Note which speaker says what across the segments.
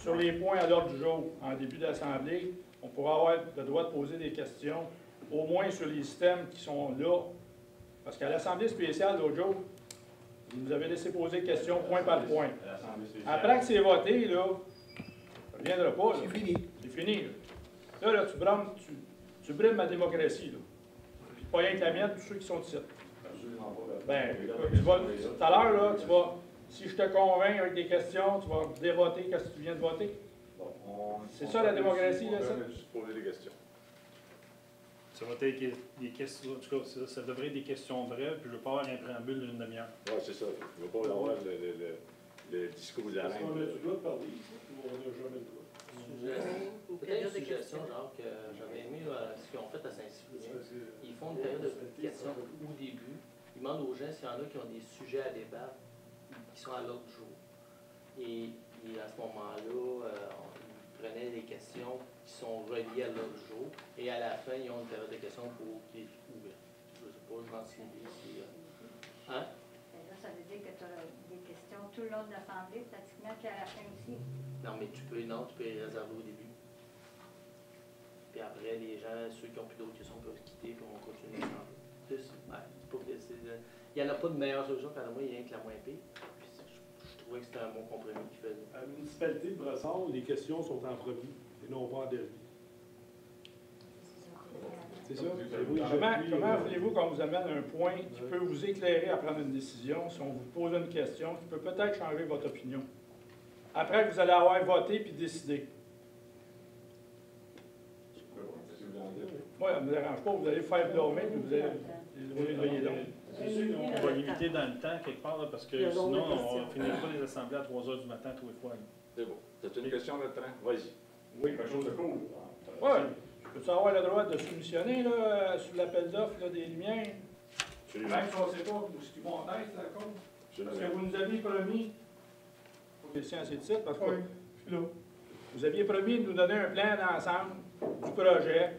Speaker 1: sur les points à l'ordre du jour, en début d'assemblée, on pourra avoir le droit de poser des questions, au moins sur les systèmes qui sont là. Parce qu'à l'Assemblée spéciale l'autre jour, vous nous avez laissé poser des questions point par point. Après que c'est voté, là, ça ne reviendra pas.
Speaker 2: C'est fini.
Speaker 1: C'est fini. Là, tu brimes ma démocratie. Là. Puis pas rien que la mienne, tous ceux qui sont ici. Ben, tu vas, tout à l'heure, là, tu vas, si je te convainc avec des questions, tu vas dévoter qu'est-ce que tu viens de voter. C'est ça la démocratie, là, ça?
Speaker 3: On va juste poser des questions.
Speaker 4: Ça va être des questions, en tout cas, ça devrait être des questions brèves, puis je ne veux pas avoir un préambule d'une demi-heure.
Speaker 3: Oui, c'est ça. Je ne veux pas avoir le discours de la reine.
Speaker 5: Est-ce qu'on a le droit de parler ici, ou on n'a jamais le droit?
Speaker 6: Peut-être une suggestion, genre, que j'avais aimé ce qu'ils ont fait à Saint-Cyprien. Ils font une période de questions au début. Ils demandent aux gens s'il y en a qui ont des sujets à débattre, qui sont à l'ordre du jour. Et à ce moment-là, ils prenaient des questions qui sont reliées à l'ordre du jour. Et à la fin, ils ont une période de questions pour qui est ouverte. Je ne sais pas, je m'en suis dit si... Hein?
Speaker 7: Là, ça veut dire que tu as des questions tout le long de l'Assemblée, pratiquement, puis à la fin aussi.
Speaker 6: Non, mais tu peux les réserver au début. Puis après, les gens, ceux qui n'ont plus d'autres questions peuvent quitter, puis on continue l'Assemblée. Il n'y en a pas de meilleure solution, quand moi, il y a rien que la moins pire. Puis je trouvais que c'était un bon compromis qu'il faisait.
Speaker 5: À la municipalité de Brossard, les questions sont en premier, et non pas en dernier. C'est ça?
Speaker 1: Comment voulez-vous qu'on vous amène un point qui peut vous éclairer à prendre une décision si on vous pose une question qui peut peut-être changer votre opinion? Après que vous allez avoir voté puis décidé. Moi, ça ne me dérange pas, vous allez faire dormir, puis vous allez lever donc.
Speaker 4: C'est sûr qu'on va limiter dans le temps quelque part, là, parce que sinon, on ne finira pas les assemblées à 3 h du matin tous les fois.
Speaker 3: C'est bon. C'est une question de train? Vas-y.
Speaker 8: Oui, quelque chose de cool.
Speaker 1: Oui. Peux-tu avoir le droit de soumissionner là, sur l'appel d'offres des Lumières? Même si on ne sait pas où ce qu'ils vont être, d'accord? Parce que vous nous aviez promis, pour les sciences et titres, parce que je suis là. Vous aviez promis de nous donner un plan d'ensemble du projet.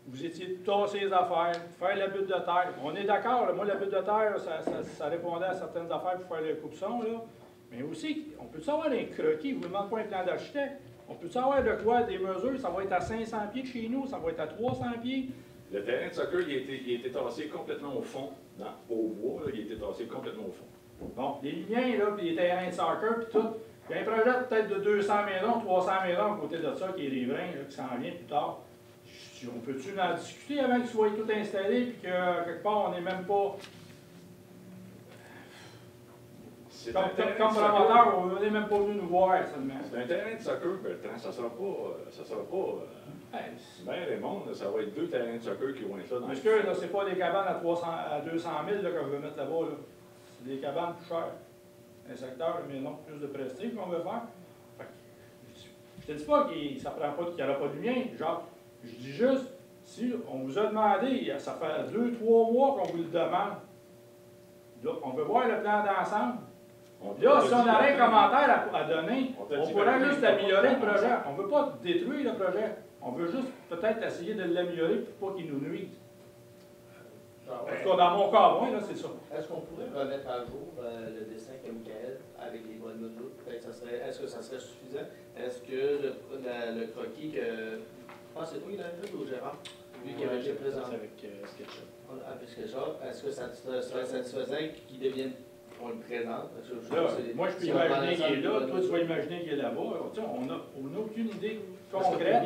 Speaker 1: Vous étiez tasser les affaires, faire la butte de terre. On est d'accord, moi, la butte de terre, ça répondait à certaines affaires pour faire le coupe-son, là. Mais aussi, on peut savoir un croquis, vous ne demandez pas un plan d'architecte. On peut savoir de quoi, des mesures, ça va être à 500 pieds de chez nous, ça va être à 300 pieds.
Speaker 3: Le terrain de soccer, il a été tassé complètement au fond, au bois, là, il a été tassé complètement au fond.
Speaker 1: Bon, les liens, là, puis les terrains de soccer, puis tout. Il y a un projet peut-être de 200 maisons, 300 maisons à côté de ça, qui est les vins, là, qui s'en vient plus tard. On peut-tu en discuter avant qu'ils soient tout installés, puis que quelque part, on n'est même pas... Comme promoteur, on n'est même pas venu nous voir seulement.
Speaker 3: C'est un terrain de soccer, Bertrand, ça ne sera pas ben Raymond, ça va être 2 terrains de soccer qui vont être là dans
Speaker 1: parce que là, c'est pas des cabanes à 200 000 là, qu'on veut mettre là-bas. Là. C'est des cabanes plus chères. Un secteur, mais non, plus de prestige qu'on veut faire. Fait que, je te dis pas qu'il n'y aura pas de lien. Genre, je dis juste, si on vous a demandé, ça fait 2-3 mois qu'on vous le demande, là, on veut voir le plan d'ensemble. Là, si on avait un commentaire à donner, on pourrait juste améliorer le projet. On ne veut pas détruire le projet. On veut juste peut-être essayer de l'améliorer pour pas qu'il nous nuise. En tout cas, dans mon cas, moi, là, c'est ça.
Speaker 6: Est-ce qu'on pourrait remettre à jour le dessin que Michael avec les bonnes mesures? Peut-être est-ce que ça serait suffisant? Est-ce que le croquis que... Je pense que c'est toi qui l'avais fait ou Gérard? Lui qui avait été présenté.
Speaker 4: Avec SketchUp.
Speaker 6: Avec SketchUp. Est-ce que ça serait satisfaisant qu'il devienne... On le présente?
Speaker 1: Là, moi, je peux imaginer qu'il est là. Toi, tu vas imaginer qu'il est là-bas. On n'a aucune idée concrète.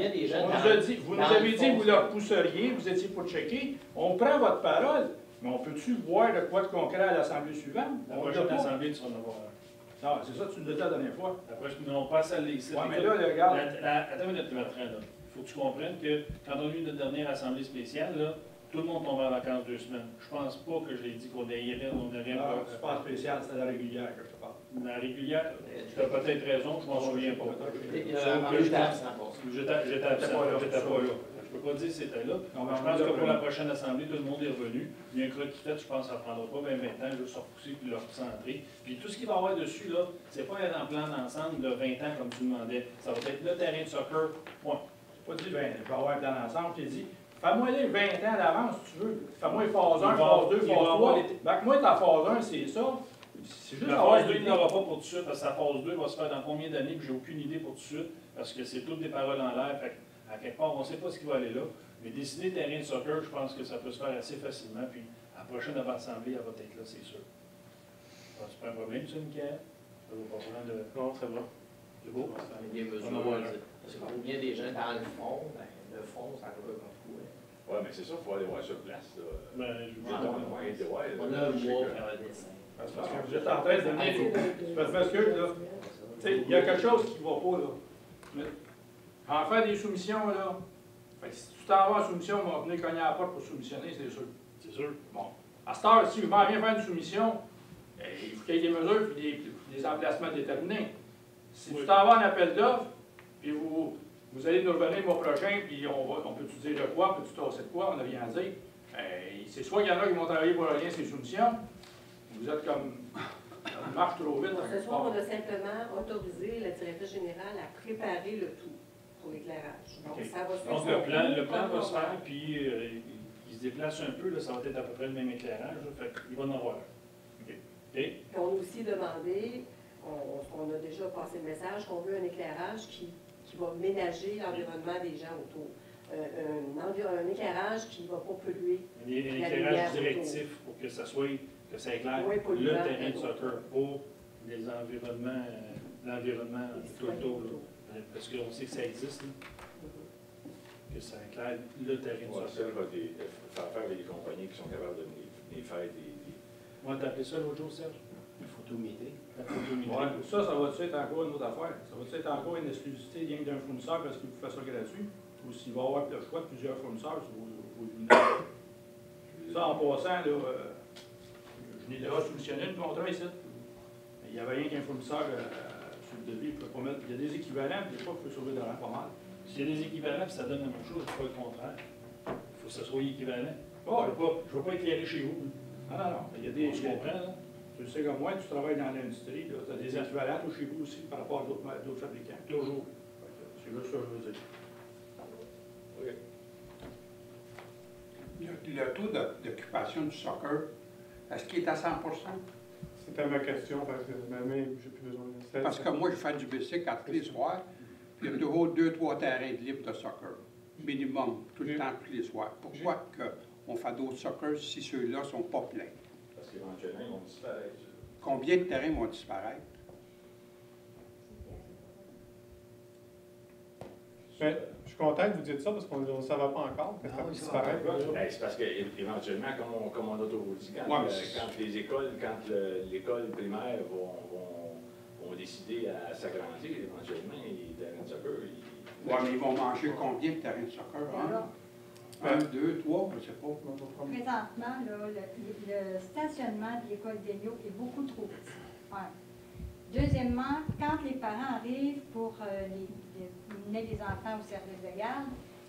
Speaker 1: Vous nous avez dit que vous leur pousseriez, vous étiez pour checker. On prend votre parole, mais on peut-tu voir de quoi de concret à l'Assemblée suivante?
Speaker 4: La prochaine Assemblée, tu vas en avoir un.
Speaker 1: Non, c'est ça, tu nous l'as dit la dernière fois.
Speaker 4: Après, on passe à l'Église.
Speaker 1: Oui, mais là, regarde.
Speaker 4: Attends une minute, Bertrand. Il faut que tu comprennes que quand on a eu notre dernière Assemblée spéciale, là, tout le monde tombe en vacances 2 semaines. Je pense pas que je l'ai dit qu'on irait, on aurait
Speaker 1: pas. C'est pas spécial, c'est la régulière que je te parle.
Speaker 4: La régulière, tu as peut-être raison, je m'en souviens pas.
Speaker 6: J'étais absent.
Speaker 4: J'étais absent, j'étais pas là. Je peux pas dire que c'était là. Je pense que pour la prochaine Assemblée, tout le monde est revenu. Il y a un croquis fait, je pense que ça ne prendra pas 20 ans, juste se repousser puis le recentrer. Puis tout ce qu'il va y avoir dessus, là, c'est pas être en plan d'ensemble de 20 ans comme tu demandais. Ça va être le terrain de soccer, point.
Speaker 1: Je n'ai pas dit 20 ans, je vais avoir un plan d'ensemble, j'ai dit. Fais-moi les 20 ans d'avance, si tu veux. Fais-moi phase 1, phase 2, phase 3. Donc, moi, ta phase 1, c'est ça. C'est juste
Speaker 4: La
Speaker 1: avoir
Speaker 4: phase 2, il
Speaker 1: une
Speaker 4: n'aura pas pour tout de suite, parce que la phase 2 va se faire dans combien d'années, puis j'ai aucune idée pour tout de suite, parce que c'est toutes des paroles en l'air. Fait à quelque part, on ne sait pas ce qui va aller là. Mais décider de terrain de soccer, je pense que ça peut se faire assez facilement. Puis à la prochaine assemblée, elle va être là, c'est sûr. C'est pas un problème, ça, Michael? Ça vaut pas vraiment de.
Speaker 5: Non, c'est bon.
Speaker 4: C'est beau?
Speaker 6: Des mesures, parce que pour bien des gens dans le fond, ben, le fond, c'est un peu comme tout.
Speaker 3: Oui, mais c'est ça, il faut aller voir sur place. Là.
Speaker 4: Ben, je
Speaker 3: On a un mois de voir.
Speaker 6: On a un mois pour faire un dessin.
Speaker 1: Parce que vous êtes en train de donner. Parce que, là, tu sais, il y a quelque chose qui ne va pas, là. Mais, en faire des soumissions, là, fait que si tu t'en vas en soumission, on va venir cogner à la porte pour soumissionner, c'est sûr.
Speaker 4: C'est sûr.
Speaker 1: Bon. À cette heure, si vous m'en viens faire une soumission, il faut qu'il y ait des mesures et des emplacements déterminés. Si tu t'en vas en appel d'offres, puis vous allez nous revenir le mois prochain, puis on peut-tu dire de quoi, peut-tu tasser de quoi, on n'a rien à dire. C'est soit qu'il y en a qui vont travailler pour rien ces soumissions, vous êtes comme. On marche trop vite.
Speaker 2: Ce soir, on a simplement autorisé la directrice générale à préparer le tout pour l'éclairage. Donc,
Speaker 4: OK.
Speaker 2: ça va se
Speaker 4: Donc,
Speaker 2: faire.
Speaker 4: le plan va se faire, puis il se déplace un peu, là, ça va être à peu près le même éclairage. Là, fait qu'il va en avoir. OK.
Speaker 2: Puis on a aussi demandé, on a déjà passé le message, qu'on veut un éclairage qui va ménager l'environnement des gens autour. Un éclairage qui ne va pas polluer.
Speaker 4: Un éclairage directif pour que ça soit, que ça éclaire
Speaker 2: Oui, pour
Speaker 4: le
Speaker 2: l'hiver,
Speaker 4: terrain de
Speaker 2: pour-
Speaker 4: soccer pour les environnements, l'environnement
Speaker 2: Les
Speaker 4: tout le
Speaker 2: citoyens
Speaker 4: tour.
Speaker 2: autour.
Speaker 4: Là. Parce qu'on sait que ça existe, là, que ça éclaire le terrain de
Speaker 3: Ouais,
Speaker 4: soccer.
Speaker 3: ça va faire affaire avec des compagnies qui sont capables de venir faire des.
Speaker 4: On va t'appeler ça l'autre jour, Serge?
Speaker 6: Une photométrie.
Speaker 4: La photométrie.
Speaker 1: Ouais, ça va-tu être encore une autre affaire? Ça va-tu être encore une exclusivité rien que d'un fournisseur parce qu'il vous fait ça gratuit? Ou s'il va y avoir le choix de plusieurs fournisseurs sur vos luminaires? Ça, en passant, là, je n'ai déjà soumissionné le contrat ici. Mais il n'y avait rien qu'un fournisseur sur le devis. Il y a des équivalents, puis des fois, il faut sauver de l'argent pas mal.
Speaker 4: S'il y a des équivalents, puis ça donne la même chose, c'est pas le contraire. Il faut que ça soit équivalent.
Speaker 1: Oh,
Speaker 4: Je ne veux pas éclairer chez vous.
Speaker 1: non, non, non. Il y a des.
Speaker 4: On se comprend, là?
Speaker 1: Tu le sais comme moi, tu travailles dans l'industrie, tu as des équivalents toi, chez vous aussi par rapport à d'autres fabricants.
Speaker 4: Toujours.
Speaker 1: C'est juste ça que je veux dire.
Speaker 3: OK.
Speaker 8: Le taux d'occupation du soccer, est-ce qu'il est à 100%?
Speaker 5: C'était ma question, parce que même j'ai plus besoin de ça.
Speaker 8: Parce que moi, je fais du bicycle à tous les soirs, puis il y a toujours 2-3 terrains de libre de soccer, minimum, tout le temps, tous les soirs. Pourquoi on fait d'autres soccer si ceux-là ne sont pas pleins?
Speaker 3: Parce qu'éventuellement, ils vont disparaître.
Speaker 8: Combien de terrains vont disparaître?
Speaker 5: Ben, je suis content que vous dites ça parce qu'on ne savait pas encore que ça va disparaître.
Speaker 3: Ben, c'est parce qu'éventuellement, comme on a toujours dit, quand,
Speaker 8: Ouais,
Speaker 3: quand l'école primaire vont décider à s'agrandir, éventuellement, les terrains de soccer,
Speaker 8: Oui, mais ils vont manger combien de terrains de soccer?
Speaker 7: Alors,
Speaker 8: 1, 2, 3, je ne sais pas.
Speaker 7: présentement, là, le stationnement de l'école d'Elio est beaucoup trop petit. Un. Deuxièmement, quand les parents arrivent pour mener les enfants au service de garde,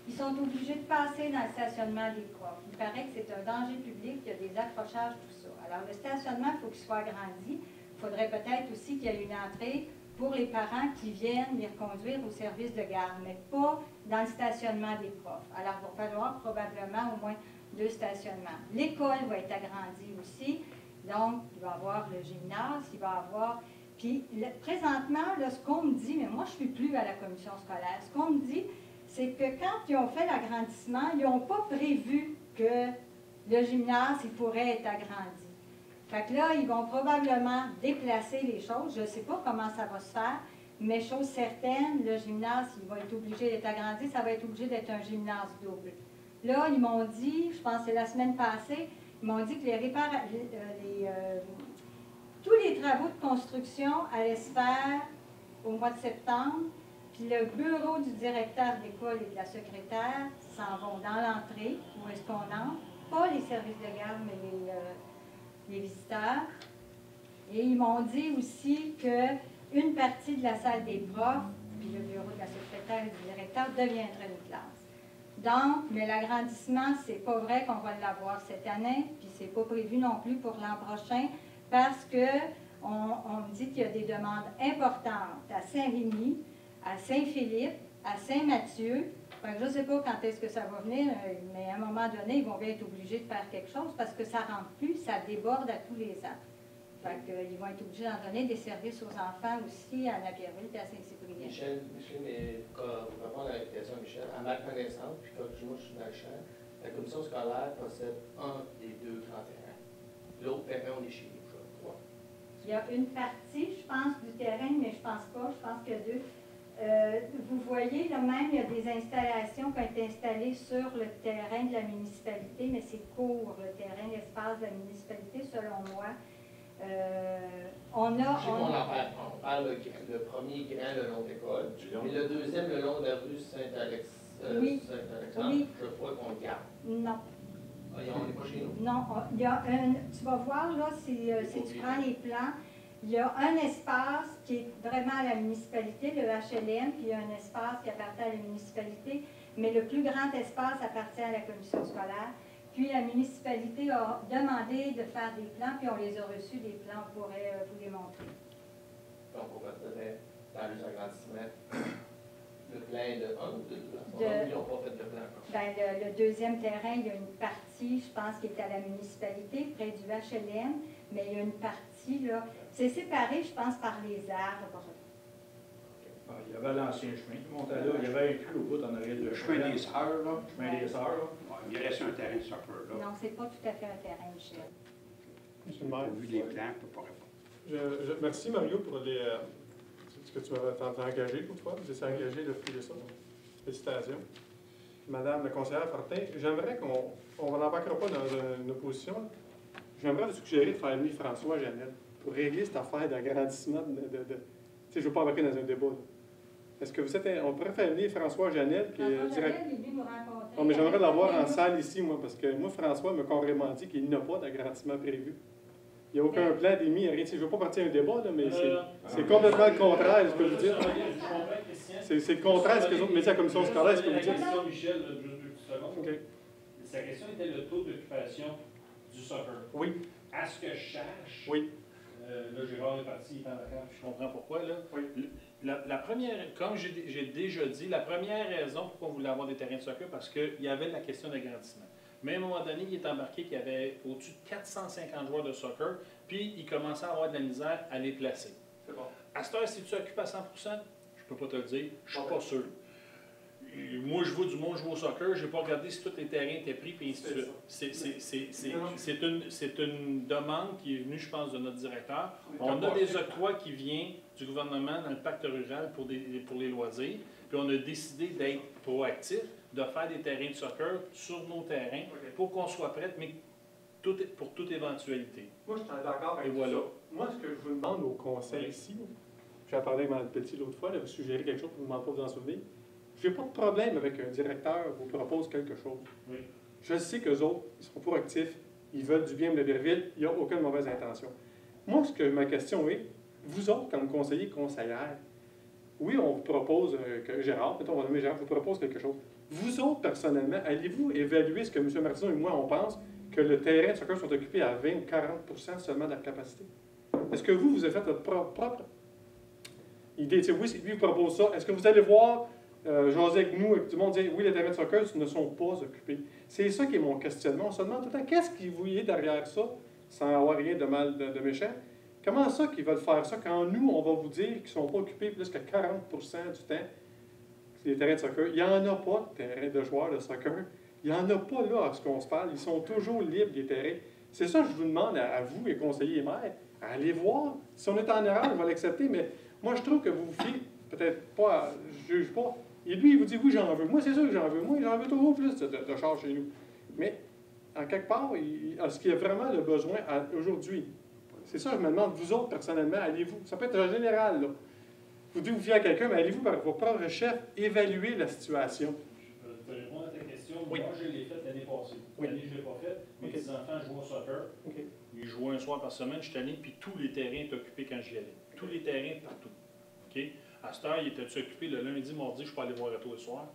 Speaker 7: ils sont obligés de passer dans le stationnement des profs. Il paraît que c'est un danger public, il y a des accrochages, tout ça. Alors, le stationnement, il faut qu'il soit agrandi. Il faudrait peut-être aussi qu'il y ait une entrée pour les parents qui viennent les reconduire au service de garde, mais pas dans le stationnement des profs. Alors, il va falloir probablement au moins 2 stationnements. L'école va être agrandie aussi, donc il va y avoir le gymnase, il va y avoir... Puis, présentement, là, ce qu'on me dit, mais moi, je ne suis plus à la commission scolaire, ce qu'on me dit, c'est que quand ils ont fait l'agrandissement, ils n'ont pas prévu que le gymnase, il pourrait être agrandi. Fait que là, ils vont probablement déplacer les choses. Je ne sais pas comment ça va se faire, mais chose certaine, le gymnase, il va être obligé d'être agrandi, ça va être obligé d'être un gymnase double. Là, ils m'ont dit, je pense que c'est la semaine passée, ils m'ont dit que tous les travaux de construction allaient se faire au mois de septembre, puis le bureau du directeur d'école et de la secrétaire s'en vont dans l'entrée, où est-ce qu'on entre, pas les services de garde, mais les visiteurs. Et ils m'ont dit aussi qu'une partie de la salle des profs, puis le bureau de la secrétaire et du directeur deviendrait une classe. Donc, mais l'agrandissement, c'est pas vrai qu'on va l'avoir cette année, puis c'est pas prévu non plus pour l'an prochain, parce qu'on me dit qu'il y a des demandes importantes à Saint-Rémy, à Saint-Philippe, à Saint-Mathieu. Enfin, je ne sais pas quand est-ce que ça va venir, mais à un moment donné, ils vont bien être obligés de faire quelque chose parce que ça ne rentre plus, ça déborde à tous les ans. Fait qu'ils vont être obligés d'en donner des services aux enfants aussi à Napierville et à Saint-Cyprien.
Speaker 6: Michel, mais pour répondre à la question, Michel, à ma connaissance, puis comme moi je suis dans le champ, la commission scolaire possède un des deux grands terrains. L'autre terrain, on est chez nous, je crois.
Speaker 7: Il y a une partie, je pense, du terrain, mais je pense pas, je pense qu'il y a deux. Vous voyez, là même, il y a des installations qui ont été installées sur le terrain de la municipalité, mais c'est court, le terrain, l'espace de la municipalité, selon moi. On
Speaker 6: parle le premier grand le long de l'école, et le deuxième le long de la rue Saint-Alexandre.
Speaker 7: Oui.
Speaker 6: Je crois qu'on le garde.
Speaker 7: Non.
Speaker 6: Ah, on n'est pas chez nous?
Speaker 7: Non, il y a tu vas voir là, si tu prends les plans, il y a un espace qui est vraiment à la municipalité, le HLM, puis il y a un espace qui appartient à la municipalité, mais le plus grand espace appartient à la commission scolaire. Puis la municipalité a demandé de faire des plans, puis on les a reçus, des plans, on pourrait vous les montrer.
Speaker 6: Donc on mettrait dans les agrandissements le plan de 1 ou 2 plans. Ils n'ont pas fait de plan.
Speaker 7: Ben, le deuxième terrain, il y a une partie, je pense, qui est à la municipalité, près du HLM, mais il y a une partie, là, c'est séparé, je pense, par les arbres.
Speaker 1: Ah, il y avait l'ancien chemin qui montait là, il y avait inclus au bout en arrière de
Speaker 8: Le chemin des Sœurs, là.
Speaker 1: chemin des Sœurs, là.
Speaker 8: Ouais, il reste un terrain de soccer, là.
Speaker 7: Non, c'est pas tout à fait un terrain, Michel.
Speaker 5: Monsieur le maire.
Speaker 8: Au vu des plans, je ne peux pas répondre.
Speaker 5: Merci Mario pour ce que tu m'as engagé toutefois. Vous êtes engagé de fouiller ça. Félicitations. Madame la conseillère Fortin, j'aimerais on ne l'embarquera pas dans une opposition. J'aimerais vous suggérer de faire venir François Janel pour régler cette affaire d'agrandissement Tu sais, je ne veux pas embarquer dans un débat. Est-ce que vous êtes... On pourrait faire venir François Janel qui est direct...
Speaker 7: Il est venu nous rencontrer.
Speaker 5: Non, mais j'aimerais l'avoir en salle ici, moi, parce que moi, François m'a carrément dit qu'il n'y a pas d'agrandissement prévu. Il n'y a aucun plan d'émis, rien. Je ne veux pas partir à un débat, là, mais c'est complètement le contraire, ce que je veux dire. C'est le contraire de ce que les autres métiers à la commission scolaire, ce que vous dites.
Speaker 4: La question, Michel, juste 2 petites secondes.
Speaker 5: OK.
Speaker 4: Sa question était le taux d'occupation du soccer.
Speaker 5: Oui.
Speaker 4: À ce que je sache,
Speaker 5: Oui.
Speaker 4: là, Gérard est parti, il est en vacances, je comprends pourquoi. Là.
Speaker 5: Oui.
Speaker 4: La première, comme j'ai déjà dit, la première raison pourquoi on voulait avoir des terrains de soccer, parce qu'il y avait la question d'agrandissement. Mais à un moment donné, il est embarqué qu'il y avait au-dessus de 450 joueurs de soccer, puis il commençait à avoir de la misère à les placer.
Speaker 5: C'est bon.
Speaker 4: À cette heure, si tu occupes à 100 je ne peux pas te le dire, je ne suis pas sûr. Moi, je vois du monde jouer au soccer, je n'ai pas regardé si tous les terrains étaient pris, puis ainsi de suite. C'est une demande qui est venue, je pense, de notre directeur. On a des octrois qui viennent du gouvernement dans le pacte rural pour les loisirs, puis on a décidé d'être proactif, de faire des terrains de soccer sur nos terrains pour qu'on soit prêt, mais pour toute éventualité.
Speaker 5: Moi, je suis d'accord avec
Speaker 4: Et voilà.
Speaker 5: ça. Moi, ce que je vous demande au conseil ici, j'ai parlé avec Mme Petit l'autre fois, elle avait suggéré quelque chose, je ne vous demande pas de vous en souvenir. Je n'ai pas de problème avec un directeur vous propose quelque chose.
Speaker 4: Oui.
Speaker 5: Je sais qu'eux autres, ils sont proactifs, ils veulent du bien de Napierville, il n'y a aucune mauvaise intention. Moi, ma question est, vous autres, comme conseillers, conseillères, oui, on vous propose, que Gérard, peut-être on va nommer Gérard, vous propose quelque chose. Vous autres, personnellement, allez-vous évaluer ce que M. Martineau et moi, on pense, que le terrain de soccer sont occupés à 20 ou 40 seulement de leur capacité? Est-ce que vous avez fait votre propre idée? Oui, lui vous propose ça. Est-ce que vous allez voir, jaser avec nous, et tout le monde dit, oui, les terrains de soccer ne sont pas occupés? C'est ça qui est mon questionnement. On se demande tout le temps, qu'est-ce qu'ils voyaient derrière ça, sans avoir rien de mal, de méchant? Comment ça qu'ils veulent faire ça quand nous, on va vous dire qu'ils ne sont pas occupés plus que 40 du temps, les terrains de soccer? Il n'y en a pas de terrain de joueurs de soccer. Il n'y en a pas là à ce qu'on se parle. Ils sont toujours libres, les terrains. C'est ça que je vous demande à vous, les conseillers et maires, à aller voir. Si on est en erreur, on va l'accepter, mais moi, je trouve que vous vous fiez, peut-être pas, je ne juge pas. Et lui, il vous dit, oui, j'en veux. Moi, c'est sûr que j'en veux. Moi, j'en veux toujours plus de charges chez nous. Mais, en quelque part, est-ce qu'il y a vraiment le besoin aujourd'hui? C'est ça que je me demande, vous autres, personnellement, allez-vous, ça peut être en général, là. Vous dites, vous fiez à quelqu'un, mais allez-vous, par vos propres chefs, évaluer la situation?
Speaker 4: Je peux répondre à ta question.
Speaker 5: Oui.
Speaker 4: Moi, je l'ai faite l'année passée.
Speaker 5: Oui.
Speaker 4: L'année, je ne l'ai pas faite. Mes
Speaker 5: OK.
Speaker 4: petits-enfants jouent au soccer.
Speaker 5: OK.
Speaker 4: Ils jouaient un soir par semaine, je suis allé, puis tous les terrains étaient occupés quand j'y allais. Tous les terrains partout. OK? À cette heure, ils étaient occupés le lundi, mardi, je peux aller voir à tous le soir.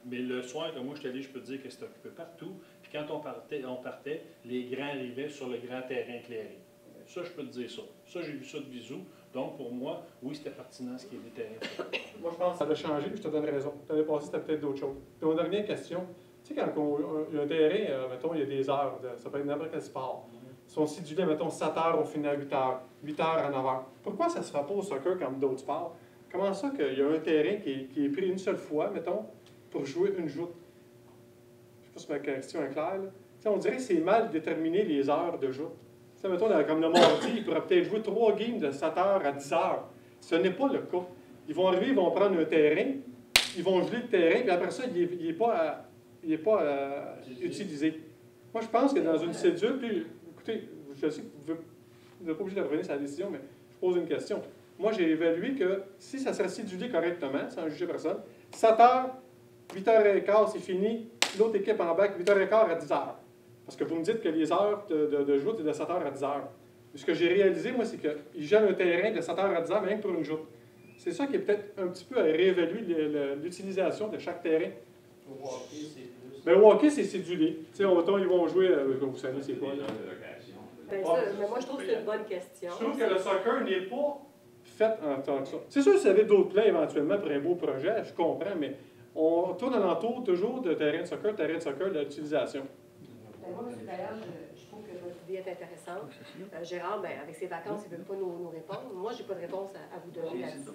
Speaker 4: Mais le soir, que moi, je suis allé, je peux te dire que c'était occupé partout. Puis quand on partait, les grands arrivaient sur le grand terrain éclairé. Ça, je peux te dire ça. Ça, j'ai vu ça de bisous. Donc, pour moi, oui, c'était pertinent ce qui est des terrains.
Speaker 5: Moi, je pense que ça a changé, puis je te donne raison. L'année passée, c'était peut-être d'autres choses. Puis, mon dernière question, tu sais, quand il y a un terrain, mettons, il y a des heures, ça peut être n'importe quel sport. Ils sont sidulés, mettons, 7 heures, on finit à 8 heures, 8 heures à 9 heures. Pourquoi ça ne se fera pas au soccer comme d'autres sports? Comment ça qu'il y a un terrain qui est pris une seule fois, mettons, pour jouer une joute? Je ne sais pas si ma question est claire. On dirait que c'est mal déterminer les heures de joute. Mettons, comme le mardi, ils pourraient peut-être jouer 3 games de 7 heures à 10 heures. Ce n'est pas le cas. Ils vont arriver, ils vont prendre un terrain, ils vont geler le terrain, puis après ça, il n'est pas utilisé. Moi, je pense que dans une cédule, puis écoutez, je sais que vous n'êtes pas obligé de revenir sur la décision, mais je pose une question. Moi, j'ai évalué que si ça serait cédulé correctement, sans juger personne, 7 heures, 8h15, c'est fini, l'autre équipe en bac, 8h15 à 10h. Parce que vous me dites que les heures de joute, c'est de 7h à 10h. Ce que j'ai réalisé, moi, c'est qu'ils gèlent un terrain de 7h à 10h, même pour une joute. C'est ça qui est peut-être un petit peu à réévaluer l'utilisation de chaque terrain.
Speaker 6: Au hockey, c'est plus.
Speaker 5: Bien, au hockey, c'est cédulé. Tu sais, autant ils vont jouer, vous savez, c'est quoi, là?
Speaker 2: Ben ça, mais moi, je trouve que c'est une bonne question.
Speaker 5: Je trouve que le soccer n'est pas fait en tant que ça. C'est sûr, si vous avez d'autres plans éventuellement pour un beau projet, je comprends, mais on tourne alentour toujours de terrain de soccer, de l'utilisation.
Speaker 2: Ben moi, M. Dallaire, je trouve que votre idée est intéressante. Gérard, ben, avec ses vacances, il ne veut pas nous répondre. Moi, je n'ai pas de réponse à vous donner là-dessus.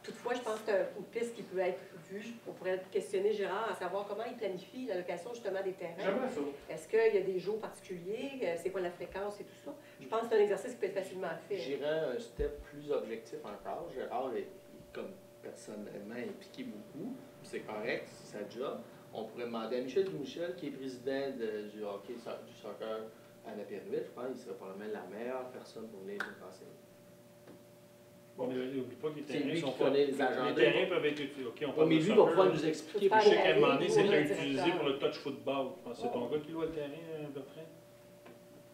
Speaker 2: Toutefois, je pense que c'est une piste qui peut être vue. On pourrait questionner Gérard à savoir comment il planifie l'allocation justement des terrains.
Speaker 5: J'aimerais ça.
Speaker 2: Est-ce qu'il y a des jours particuliers? C'est quoi la fréquence et tout ça? Je pense que c'est un exercice qui peut être facilement fait.
Speaker 6: J'irais un step plus objectif encore. Gérard est comme personnellement impliqué beaucoup. C'est correct, c'est sa job. On pourrait demander à Michel Dumichel, qui est président du hockey, du soccer à Napierville. Je pense qu'il serait probablement la meilleure personne pour venir nous renseigner.
Speaker 4: Bon, mais n'oublie pas que les
Speaker 6: C'est
Speaker 4: terrains
Speaker 6: lui
Speaker 4: sont
Speaker 6: qui
Speaker 4: pas...
Speaker 6: connaît les agendas.
Speaker 4: Les terrains peuvent être utilisés. OK, on
Speaker 6: Ouais,
Speaker 4: parle
Speaker 6: mais
Speaker 4: de
Speaker 6: lui va
Speaker 4: soccer,
Speaker 6: pouvoir
Speaker 4: là.
Speaker 6: nous expliquer.
Speaker 2: Tout
Speaker 4: Je sais
Speaker 2: faire
Speaker 4: qu'à un moment donné,
Speaker 2: pour le
Speaker 4: c'était utilisé
Speaker 2: directeur.
Speaker 4: pour le touch football. Je pense que c'est ton gars qui loue le terrain, à peu près,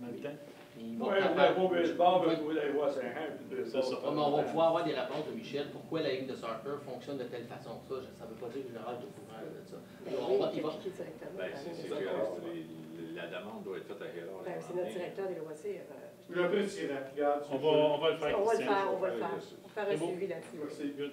Speaker 4: dans le temps.
Speaker 6: Il va
Speaker 1: Oui,
Speaker 6: pouvoir-
Speaker 1: un beau baseball, va trouver les voies à 5 ans, puis le
Speaker 4: C'est ça.
Speaker 6: Ouais, mais on va pouvoir avoir des réponses de Michel. Pourquoi la ligue de soccer fonctionne de telle façon? Ça ne veut pas dire que Gérard est au courant de ça.
Speaker 2: Ben
Speaker 6: On
Speaker 2: oui,
Speaker 6: va-
Speaker 2: il
Speaker 6: il va-
Speaker 2: est directement.
Speaker 3: Ben, c'est Gérard, la demande doit être faite à Gérard.
Speaker 2: Ben, c'est notre directeur des loisirs.
Speaker 5: Je vais un peu tirer, regarde.
Speaker 4: On va le faire.
Speaker 2: On va le
Speaker 4: Christian.
Speaker 2: faire, on va le faire.
Speaker 3: Yes.
Speaker 2: On va faire
Speaker 4: C'est
Speaker 2: un
Speaker 4: beau.
Speaker 2: suivi là-dessus.
Speaker 5: Merci.
Speaker 4: Good.